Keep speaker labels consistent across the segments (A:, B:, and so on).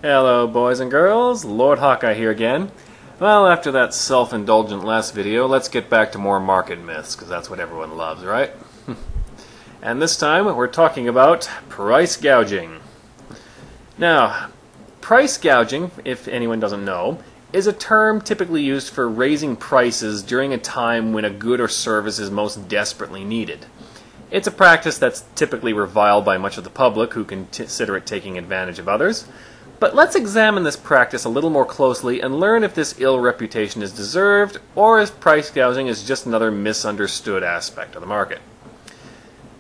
A: Hello boys and girls, Lord Hawkeye here again. Well, after that self-indulgent last video, let's get back to more market myths, because that's what everyone loves, right? And this time we're talking about price gouging. Now, price gouging, if anyone doesn't know, is a term typically used for raising prices during a time when a good or service is most desperately needed. It's a practice that's typically reviled by much of the public who consider it taking advantage of others. But let's examine this practice a little more closely and learn if this ill reputation is deserved or if price gouging is just another misunderstood aspect of the market.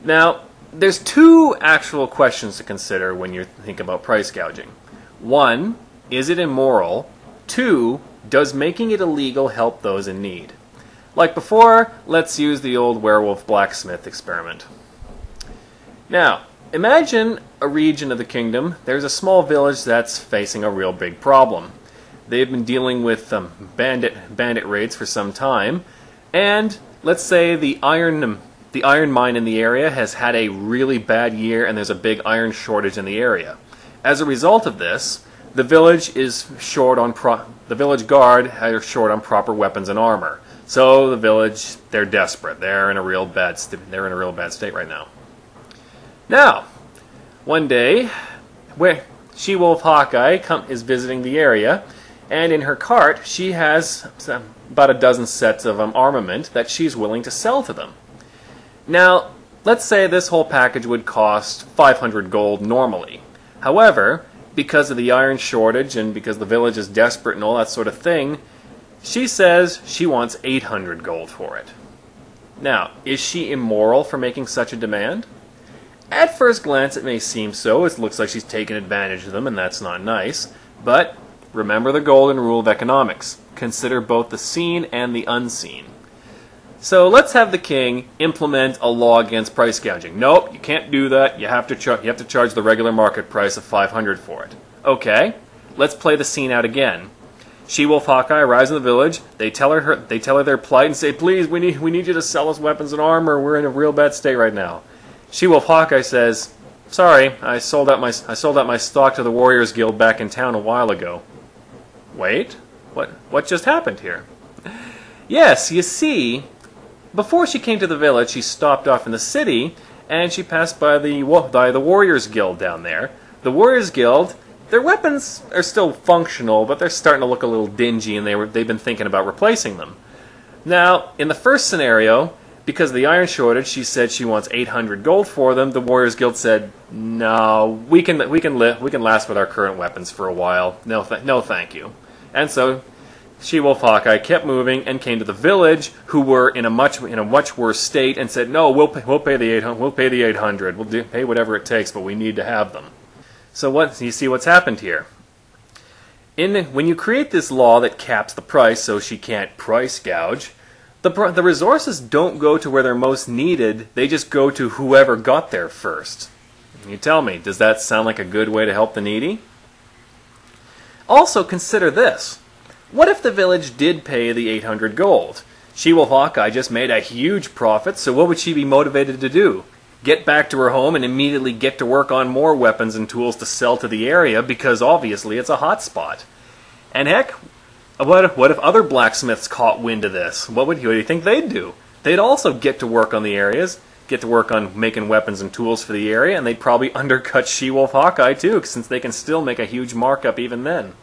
A: Now, there's two actual questions to consider when you think about price gouging. One, is it immoral? Two, does making it illegal help those in need? Like before, let's use the old werewolf blacksmith experiment. Now, imagine a region of the kingdom. There's a small village that's facing a real big problem. They've been dealing with bandit raids for some time, and let's say the iron mine in the area has had a really bad year, and there's a big iron shortage in the area. As a result of this, the village is short on the village guard are short on proper weapons and armor. So the village, they're desperate. They're in a real bad state right now. Now, one day, where She-Wolf Hawkeye is visiting the area, and in her cart she has about a dozen sets of armament that she's willing to sell to them. Now, let's say this whole package would cost 500 gold normally. However, because of the iron shortage and because the village is desperate and all that sort of thing, she says she wants 800 gold for it. Now, is she immoral for making such a demand? At first glance, it may seem so. It looks like she's taking advantage of them, and that's not nice. But remember the golden rule of economics. Consider both the seen and the unseen. So let's have the king implement a law against price gouging. Nope, you can't do that. You have to charge the regular market price of 500 for it. Okay, let's play the scene out again. She-Wolf Hawkeye arrives in the village. They tell her their plight and say, "Please, we need you to sell us weapons and armor. We're in a real bad state right now." She-Wolf Hawkeye says, "Sorry, I sold out my stock to the Warriors Guild back in town a while ago." Wait, what just happened here? Yes, you see, before she came to the village, she stopped off in the city, and she passed by the Warriors Guild down there. The Warriors Guild, their weapons are still functional, but they're starting to look a little dingy, and they've been thinking about replacing them. Now, in the first scenario, because of the iron shortage, she said she wants 800 gold for them. The Warriors Guild said, "No, we can last with our current weapons for a while. No, thank you." And so She-Wolf Hawkeye kept moving and came to the village, who were in a much worse state, and said, "No, we'll pay the 800. We'll pay whatever it takes, but we need to have them." So you see what's happened here? When you create this law that caps the price so she can't price gouge, the resources don't go to where they're most needed. They just go to whoever got there first. You tell me, does that sound like a good way to help the needy? Also consider this. What if the village did pay the 800 gold? She-Wolf Hawkeye just made a huge profit, so what would she be motivated to do? Get back to her home and immediately get to work on more weapons and tools to sell to the area, because obviously it's a hot spot. And heck, what if other blacksmiths caught wind of this? What do you think they'd do? They'd also get to work on the areas, get to work on making weapons and tools for the area, and they'd probably undercut She-Wolf Hawkeye too, since they can still make a huge markup even then.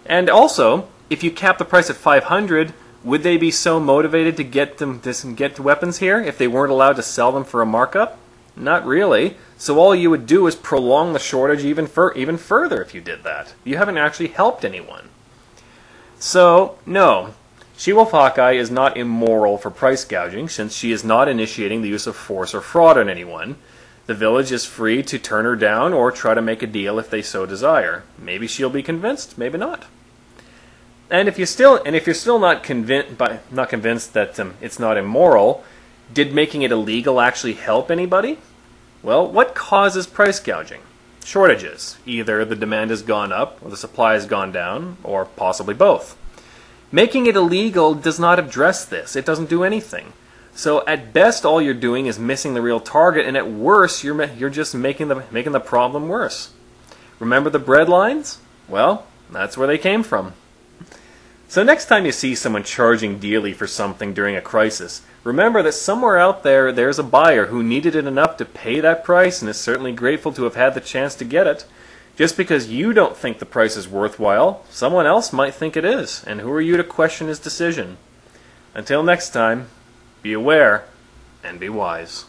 A: And also, if you cap the price at 500, would they be so motivated to get weapons here if they weren't allowed to sell them for a markup? Not really. So all you would do is prolong the shortage even further if you did that. You haven't actually helped anyone. So, no, She-Wolf Hawkeye is not immoral for price gouging, since she is not initiating the use of force or fraud on anyone. The village is free to turn her down or try to make a deal if they so desire. Maybe she'll be convinced, maybe not. And if you're still not convinced that it's not immoral, did making it illegal actually help anybody? Well, what causes price gouging? Shortages. Either the demand has gone up, or the supply has gone down, or possibly both. Making it illegal does not address this. It doesn't do anything. So at best, all you're doing is missing the real target, and at worst, you're just making the problem worse. Remember the bread lines? Well, that's where they came from. So next time you see someone charging dearly for something during a crisis, remember that somewhere out there, there's a buyer who needed it enough to pay that price and is certainly grateful to have had the chance to get it. Just because you don't think the price is worthwhile, someone else might think it is, and who are you to question his decision? Until next time, be aware and be wise.